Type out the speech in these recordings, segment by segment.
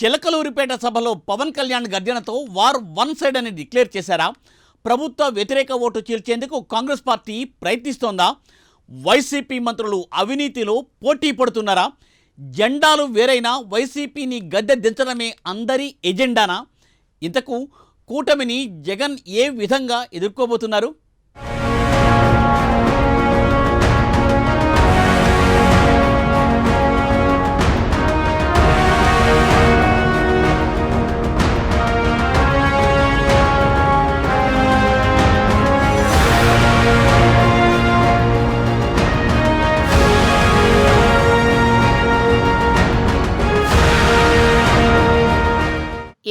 చిలకలూరిపేట సభలో పవన్ కళ్యాణ్ గర్జనతో war one side అని డిక్లేర్ చేశారా? ప్రభుత్వ వ్యతిరేక ఓటు చీల్చేందుకు కాంగ్రెస్ పార్టీ ప్రయత్నిస్తోందా? వైసీపీ మంత్రులు అవినీతిలో పోటీ పడుతున్నారా? జెండాలు వేరైనా వైసీపీని గద్దె దించడమే అందరి ఎజెండానా? ఇంతకు కూటమిని జగన్ ఏ విధంగా ఎదుర్కోబోతున్నారు?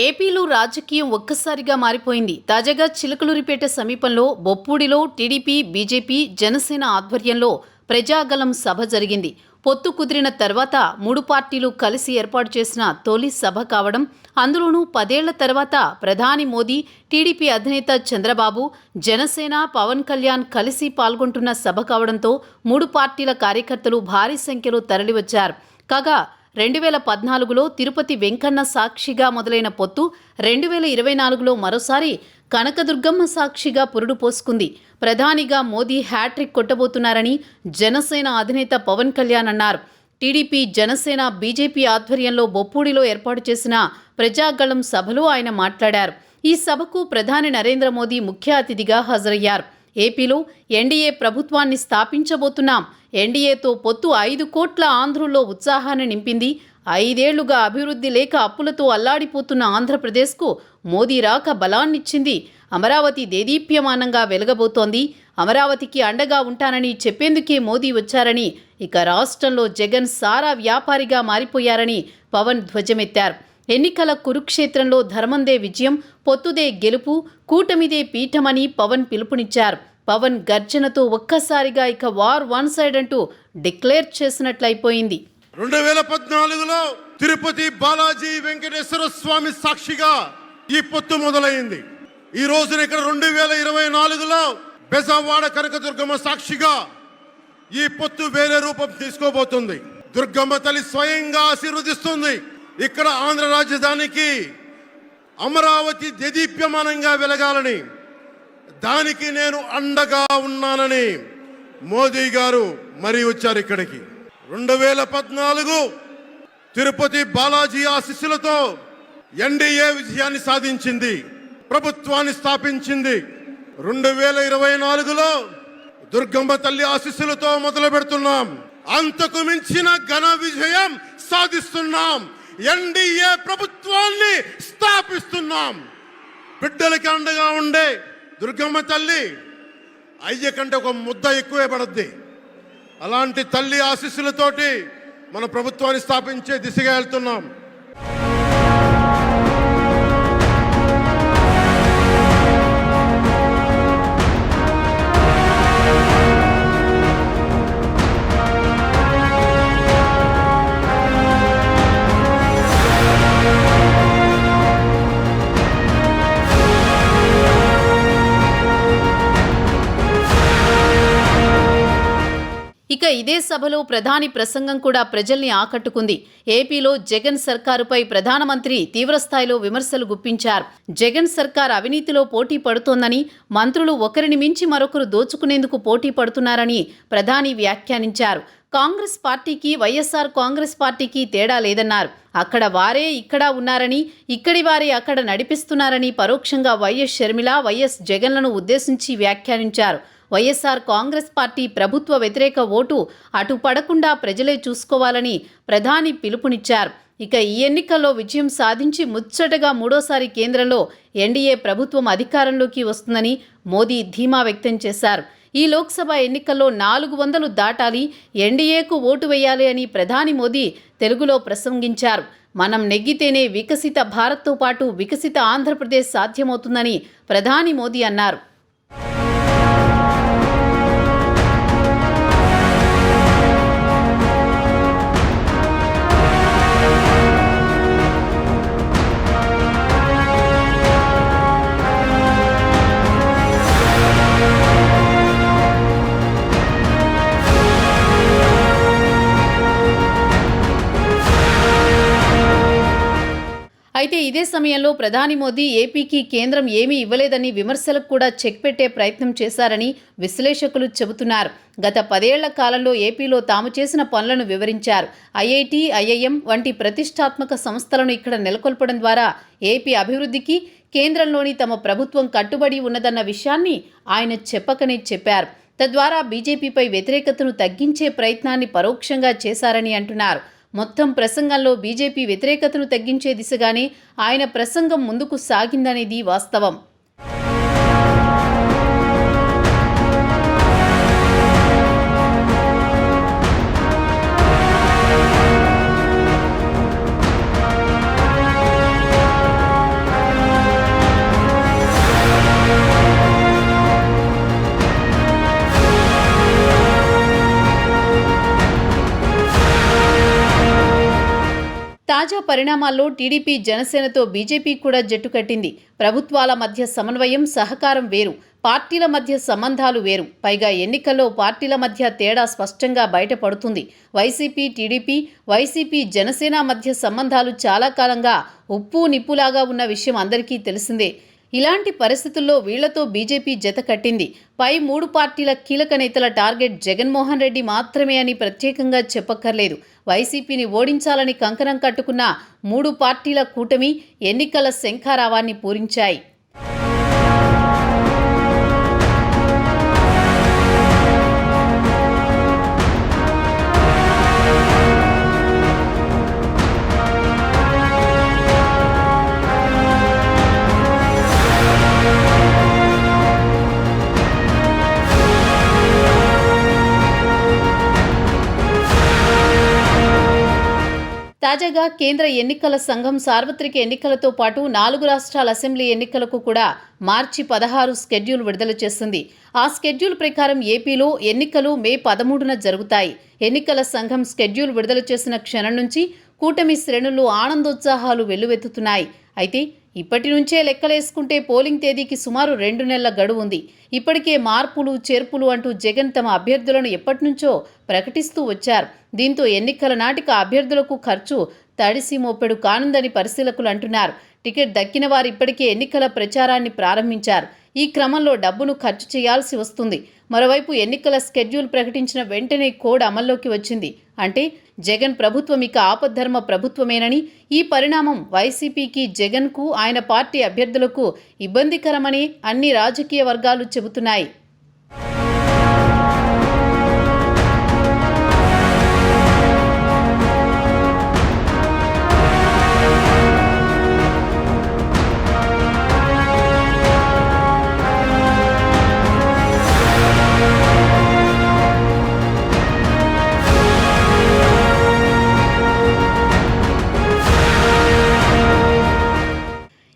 ఏపీలో రాజకీయం ఒక్కసారిగా మారిపోయింది. తాజాగా చిలకలూరిపేట సమీపంలో బొప్పూడిలో టీడీపీ, బీజేపీ, జనసేన ఆధ్వర్యంలో ప్రజాగళం సభ జరిగింది. పొత్తు కుదిరిన తర్వాత మూడు పార్టీలు కలిసి ఏర్పాటు చేసిన తొలి సభ కావడం, అందులోనూ 10 ఏళ్ల తర్వాత ప్రధాని మోదీ, టీడీపీ అధినేత చంద్రబాబు, జనసేన, పవన్ కళ్యాణ్ కలిసి పాల్గొంటున్న సభ కావడంతో మూడు పార్టీల కార్యకర్తలు భారీ సంఖ్యలో తరలివచ్చారు. కాగా 2014లో తిరుపతి వెంకన్న సాక్షిగా మొదలైన పొత్తు 2024లో మరోసారి కనకదుర్గమ్మ సాక్షిగా పురుడు పోసుకుంది. ప్రధానిగా మోదీ హ్యాట్రిక్ కొట్టబోతున్నారని జనసేన అధినేత పవన్ కళ్యాణ్ అన్నారు. టీడీపీ, జనసేన, బీజేపీ ఆధ్వర్యంలో బొప్పూడిలో ఏర్పాటు చేసిన ప్రజాగళం సభలో ఆయన మాట్లాడారు. ఈ సభకు ప్రధాని నరేంద్ర మోదీ ముఖ్య అతిథిగా హాజరయ్యారు. ఏపీలో ఎన్డీఏ ప్రభుత్వాన్ని స్థాపించబోతున్నాం. ఎన్డీఏతో పొత్తు 5 కోట్ల ఆంధ్రుల్లో ఉత్సాహాన్ని నింపింది. 5 ఏళ్లుగా అభివృద్ధి లేక అప్పులతో అల్లాడిపోతున్న ఆంధ్రప్రదేశ్కు మోదీ రాక బలాన్నిచ్చింది. అమరావతి దేదీప్యమానంగా వెలగబోతోంది. అమరావతికి అండగా ఉంటానని చెప్పేందుకే మోదీ వచ్చారని, ఇక రాష్ట్రంలో జగన్ సారా వ్యాపారిగా మారిపోయారని పవన్ ధ్వజమెత్తారు. ఎన్నికల కురుక్షేత్రంలో ధర్మందే విజయం, పొత్తుదే గెలుపు, కూటమిదే పీఠమని పవన్ పిలుపునిచ్చారు. పవన్ గర్జనతో ఒక్కసారిగా ఇక వార్ వన్ సైడ్ అంటూ డిక్లేర్ చేసినట్లయిపోయింది. 2014లో తిరుపతి బాలాజీ వెంకటేశ్వర స్వామి సాక్షిగా ఈ పొత్తు మొదలైంది. ఈ రోజున ఇక్కడ 2024లో బెజవాడ కనకదుర్గమ్మ సాక్షిగా ఈ పొత్తు వేరే రూపం తీసుకోబోతుంది. దుర్గమ్మ తల్లి స్వయంగా ఆశీర్వదిస్తుంది. ఇక్కడ ఆంధ్ర రాజధానికి అమరావతి దేదీప్యమానంగా వెలగాలని, దానికి నేను అండగా ఉన్నానని మోదీ గారు మరీ వచ్చారు ఇక్కడికి. 2014 తిరుపతి బాలాజీ ఆశీస్సులతో ఎన్డీఏ విజయాన్ని సాధించింది, ప్రభుత్వాన్ని స్థాపించింది. 2024లో దుర్గమ్మ తల్లి ఆశీస్సులతో మొదలు పెడుతున్నాం. అంతకు మించిన ఘన విజయం సాధిస్తున్నాం. ఎన్డీఏ ప్రభుత్వాన్ని స్థాపిస్తున్నాం. బిడ్డలకి అండగా ఉండే దుర్గమ్మ తల్లి అయ్య కంటే ఒక ముద్ద ఎక్కువే పడద్ది. అలాంటి తల్లి ఆశీస్సులతోటి మన ప్రభుత్వాన్ని స్థాపించే దిశగా వెళ్తున్నాం. ఇక ఇదే సభలో ప్రధాని ప్రసంగం కూడా ప్రజల్ని ఆకట్టుకుంది. ఏపీలో జగన్ సర్కారుపై ప్రధానమంత్రి తీవ్రస్థాయిలో విమర్శలు గుప్పించారు. జగన్ సర్కార్ అవినీతిలో పోటీ పడుతోందని, మంత్రులు ఒకరిని మించి మరొకరు దోచుకునేందుకు పోటీ పడుతున్నారని ప్రధాని వ్యాఖ్యానించారు. కాంగ్రెస్ పార్టీకి, వైఎస్ఆర్ కాంగ్రెస్ పార్టీకి తేడా లేదన్నారు. అక్కడ వారే ఇక్కడ ఉన్నారని, ఇక్కడి వారే అక్కడ నడిపిస్తున్నారని పరోక్షంగా వైఎస్ షర్మిల, వైఎస్ జగన్లను ఉద్దేశించి వ్యాఖ్యానించారు. వైఎస్ఆర్ కాంగ్రెస్ పార్టీ ప్రభుత్వ వ్యతిరేక ఓటు అటు పడకుండా ప్రజలే చూసుకోవాలని ప్రధాని పిలుపునిచ్చారు. ఇక ఈ ఎన్నికల్లో విజయం సాధించి ముచ్చటగా మూడోసారి కేంద్రంలో ఎన్డీఏ ప్రభుత్వం అధికారంలోకి వస్తుందని మోదీ ధీమా వ్యక్తం చేశారు. ఈ లోక్సభ ఎన్నికల్లో 400 దాటాలి, ఎన్డీఏకు ఓటు వేయాలి అని ప్రధాని మోదీ తెలుగులో ప్రసంగించారు. మనం నెగ్గితేనే వికసిత భారత్తో పాటు వికసిత ఆంధ్రప్రదేశ్ సాధ్యమవుతుందని ప్రధాని మోదీ అన్నారు. అయితే ఇదే సమయంలో ప్రధాని మోదీ ఏపీకి కేంద్రం ఏమీ ఇవ్వలేదని విమర్శలకు కూడా చెక్ పెట్టే ప్రయత్నం చేశారని విశ్లేషకులు చెబుతున్నారు. గత 10 ఏళ్ల కాలంలో ఏపీలో తాము చేసిన పనులను వివరించారు. ఐఐటి, ఐఐఎం వంటి ప్రతిష్టాత్మక సంస్థలను ఇక్కడ నెలకొల్పడం ద్వారా ఏపీ అభివృద్ధికి కేంద్రంలోని తమ ప్రభుత్వం కట్టుబడి ఉన్నదన్న విషయాన్ని ఆయన చెప్పకనే చెప్పారు. తద్వారా బీజేపీపై వ్యతిరేకతను తగ్గించే ప్రయత్నాన్ని పరోక్షంగా చేశారని అంటున్నారు. మొత్తం ప్రసంగంలో బీజేపీ వ్యతిరేకతను తగ్గించే దిశగానే ఆయన ప్రసంగం ముందుకు సాగిందనేది వాస్తవం. తాజా పరిణామాల్లో టీడీపీ, జనసేనతో బీజేపీ కూడా జట్టు కట్టింది. ప్రభుత్వాల మధ్య సమన్వయం, సహకారం వేరు, పార్టీల మధ్య సంబంధాలు వేరు. పైగా ఎన్నికల్లో పార్టీల మధ్య తేడా స్పష్టంగా బయటపడుతుంది. వైసీపీ, టీడీపీ, వైసీపీ, జనసేన మధ్య సంబంధాలు చాలా కాలంగా ఉప్పు నిప్పులాగా ఉన్న విషయం అందరికీ తెలిసిందే. ఇలాంటి పరిస్థితుల్లో వీళ్లతో బీజేపీ జత కట్టింది. పై 3 పార్టీల కీలక నేతల టార్గెట్ జగన్మోహన్ రెడ్డి మాత్రమే అని ప్రత్యేకంగా చెప్పక్కర్లేదు. వైసీపీని ఓడించాలని కంకణం కట్టుకున్న 3 పార్టీల కూటమి ఎన్నికల శంఖారావాన్ని పూరించాయి. తాజాగా కేంద్ర ఎన్నికల సంఘం సార్వత్రిక ఎన్నికలతో పాటు 4 రాష్ట్రాల అసెంబ్లీ ఎన్నికలకు కూడా మార్చి 16 స్కెడ్యూల్ విడుదల చేసింది. ఆ స్కెడ్యూల్ ప్రకారం ఏపీలో ఎన్నికలు మే 13న జరుగుతాయి. ఎన్నికల సంఘం స్కెడ్యూల్ విడుదల చేసిన క్షణం నుంచి కూటమి శ్రేణుల్లో ఆనందోత్సాహాలు వెల్లువెత్తుతున్నాయి. అయితే ఇప్పటి నుంచే లెక్కలేసుకుంటే పోలింగ్ తేదీకి సుమారు 2 నెలల గడువు ఉంది. ఇప్పటికే మార్పులు, చేర్పులు అంటూ జగన్ తమ అభ్యర్థులను ఎప్పటినుంచో ప్రకటిస్తూ వచ్చారు. దీంతో ఎన్నికల నాటికి అభ్యర్థులకు ఖర్చు తడిసి మోపెడు కానుందని పరిశీలకులు అంటున్నారు. టికెట్ దక్కిన వారు ఇప్పటికే ఎన్నికల ప్రచారాన్ని ప్రారంభించారు. ఈ క్రమంలో డబ్బును ఖర్చు చేయాల్సి వస్తుంది. మరోవైపు ఎన్నికల స్కెడ్యూల్ ప్రకటించిన వెంటనే కోడ్ అమల్లోకి వచ్చింది. అంటే జగన్ ప్రభుత్వం ఇక ఆపద్ధర్మ ప్రభుత్వమేనని, ఈ పరిణామం వైసీపీకి, జగన్కు, ఆయన పార్టీ అభ్యర్థులకు ఇబ్బందికరమని అన్ని రాజకీయ వర్గాలు చెబుతున్నాయి.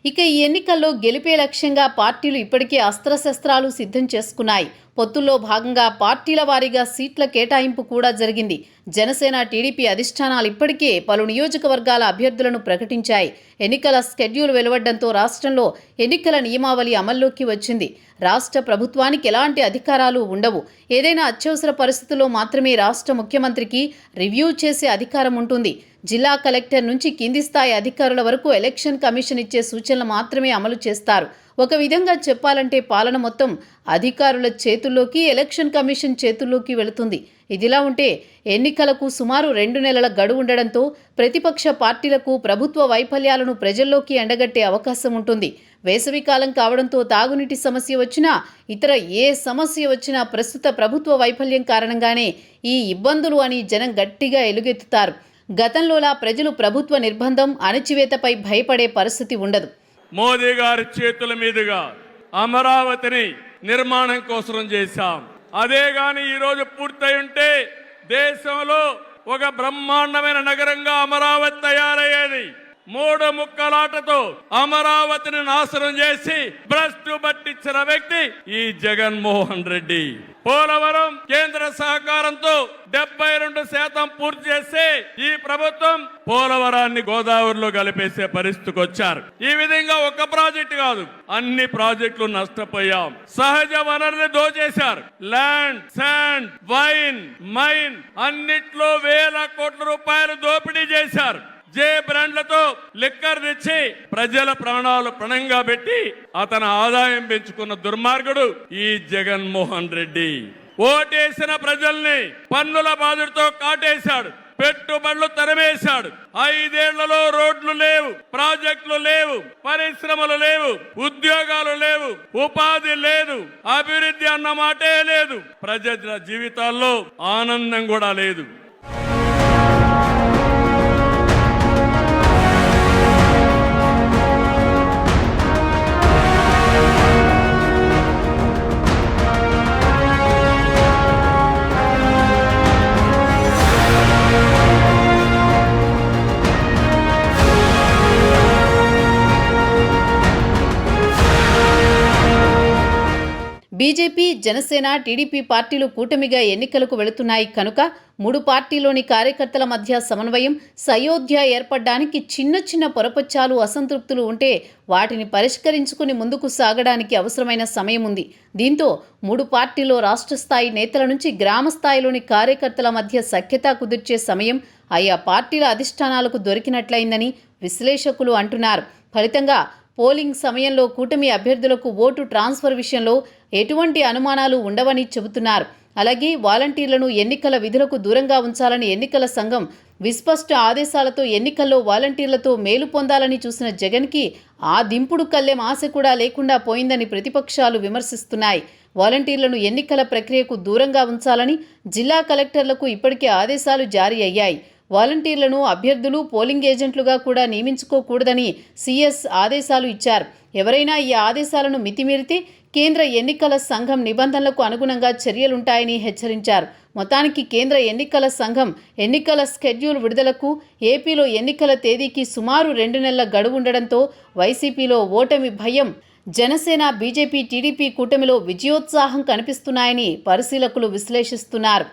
ఇక ఈ ఎన్నికల్లో గెలిపే లక్ష్యంగా పార్టీలు ఇప్పటికే అస్త్రశస్త్రాలు సిద్ధం చేసుకున్నాయి. పొత్తుల్లో భాగంగా పార్టీల వారీగా సీట్ల కేటాయింపు కూడా జరిగింది. జనసేన, టీడీపీ అధిష్టానాలు ఇప్పటికే పలు నియోజకవర్గాల అభ్యర్థులను ప్రకటించాయి. ఎన్నికల స్కెడ్యూల్ వెలువడడంతో రాష్ట్రంలో ఎన్నికల నియమావళి అమల్లోకి వచ్చింది. రాష్ట్ర ప్రభుత్వానికి ఎలాంటి అధికారాలు ఉండవు. ఏదైనా అత్యవసర పరిస్థితుల్లో మాత్రమే రాష్ట్ర ముఖ్యమంత్రికి రివ్యూ చేసే అధికారం ఉంటుంది. జిల్లా కలెక్టర్ నుంచి కింది స్థాయి అధికారుల వరకు ఎలక్షన్ కమిషన్ ఇచ్చే సూచనలు మాత్రమే అమలు చేస్తారు. ఒక విధంగా చెప్పాలంటే పాలన మొత్తం అధికారుల చేతుల్లోకి, ఎలక్షన్ కమిషన్ చేతుల్లోకి వెళుతుంది. ఇదిలా ఉంటే ఎన్నికలకు సుమారు 2 నెలల గడువు ఉండడంతో ప్రతిపక్ష పార్టీలకు ప్రభుత్వ వైఫల్యాలను ప్రజల్లోకి ఎండగట్టే అవకాశం ఉంటుంది. వేసవికాలం కావడంతో తాగునీటి సమస్య వచ్చినా, ఇతర ఏ సమస్య వచ్చినా ప్రస్తుత ప్రభుత్వ వైఫల్యం కారణంగానే ఈ ఇబ్బందులు అని జనం గట్టిగా ఎలుగెత్తుతారు. గతంలోలా ప్రజలు ప్రభుత్వ నిర్బంధం, అణచివేతపై భయపడే పరిస్థితి ఉండదు. మోదీ గారి చేతుల మీదుగా అమరావతిని నిర్మాణం కోసం చేశాం. అదే గాని ఈరోజు పూర్తయి ఉంటే దేశంలో ఒక బ్రహ్మాండమైన నగరంగా అమరావతి తయారయ్యేది. 3 ముక్కలాటతో అమరావతిని నాశనం చేసి భ్రష్టు పట్టించిన వ్యక్తి ఈ జగన్మోహన్ రెడ్డి. పోలవరం కేంద్ర సహకారంతో 72% పూర్తి చేసి ఈ ప్రభుత్వం పోలవరాన్ని గోదావరిలో కలిపేసే పరిస్థితికి వచ్చారు. ఈ విధంగా ఒక ప్రాజెక్టు కాదు, అన్ని ప్రాజెక్టులు నష్టపోయాం. సహజ వనరులు దోచేశారు. ల్యాండ్, శాండ్, వైన్, మైన్ అన్నిట్లో వేల కోట్ల రూపాయలు దోపిడీ చేశారు. జే బ్రాండ్లతో లిక్కర్ తెచ్చి ప్రజల ప్రాణాలు పణంగా పెట్టి అతని ఆదాయం పెంచుకున్న దుర్మార్గుడు ఈ జగన్మోహన్ రెడ్డి. ఓటేసిన ప్రజల్ని పన్నుల బాధతో కాటేశాడు, పెట్టుబడులు తరిమేశాడు. 5 ఏళ్లలో రోడ్లు లేవు, ప్రాజెక్టులు లేవు, పరిశ్రమలు లేవు, ఉద్యోగాలు లేవు, ఉపాధి లేదు, అభివృద్ధి అన్న మాటే లేదు. ప్రజల జీవితాల్లో ఆనందం కూడా లేదు. బీజేపీ, జనసేన, టీడీపీ పార్టీలు కూటమిగా ఎన్నికలకు వెళుతున్నాయి కనుక 3 పార్టీలోని కార్యకర్తల మధ్య సమన్వయం, సయోధ్య ఏర్పడడానికి చిన్న చిన్న పొరపచ్చాలు, అసంతృప్తులు ఉంటే వాటిని పరిష్కరించుకుని ముందుకు సాగడానికి అవసరమైన సమయం ఉంది. దీంతో 3 పార్టీలో రాష్ట్ర స్థాయి నేతల నుంచి గ్రామ స్థాయిలోని కార్యకర్తల మధ్య సఖ్యత కుదిర్చే సమయం ఆయా పార్టీల అధిష్టానాలకు దొరికినట్లయిందని విశ్లేషకులు అంటున్నారు. ఫలితంగా పోలింగ్ సమయంలో కూటమి అభ్యర్థులకు ఓటు ట్రాన్స్ఫర్ విషయంలో ఎటువంటి అనుమానాలు ఉండవని చెబుతున్నారు. అలాగే వాలంటీర్లను ఎన్నికల విధులకు దూరంగా ఉంచాలని ఎన్నికల సంఘం విస్పష్ట ఆదేశాలతో ఎన్నికల్లో వాలంటీర్లతో మేలు పొందాలని చూసిన జగన్కి ఆ దింపుడు కళ్ళెం ఆశ కూడా లేకుండా పోయిందని ప్రతిపక్షాలు విమర్శిస్తున్నాయి. వాలంటీర్లను ఎన్నికల ప్రక్రియకు దూరంగా ఉంచాలని జిల్లా కలెక్టర్లకు ఇప్పటికే ఆదేశాలు జారీ అయ్యాయి. వాలంటీర్లను అభ్యర్థులు పోలింగ్ ఏజెంట్లుగా కూడా నియమించుకోకూడదని సీఎస్ ఆదేశాలు ఇచ్చారు. ఎవరైనా ఈ ఆదేశాలను మితిమీరితే కేంద్ర ఎన్నికల సంఘం నిబంధనలకు అనుగుణంగా చర్యలుంటాయని హెచ్చరించారు. మొత్తానికి కేంద్ర ఎన్నికల సంఘం ఎన్నికల స్కెడ్యూల్ విడుదలకు ఏపీలో ఎన్నికల తేదీకి సుమారు 2 నెలల గడువు ఉండడంతో వైసీపీలో ఓటమి భయం, జనసేన, బీజేపీ, టీడీపీ కూటమిలో విజయోత్సాహం కనిపిస్తున్నాయని పరిశీలకులు విశ్లేషిస్తున్నారు.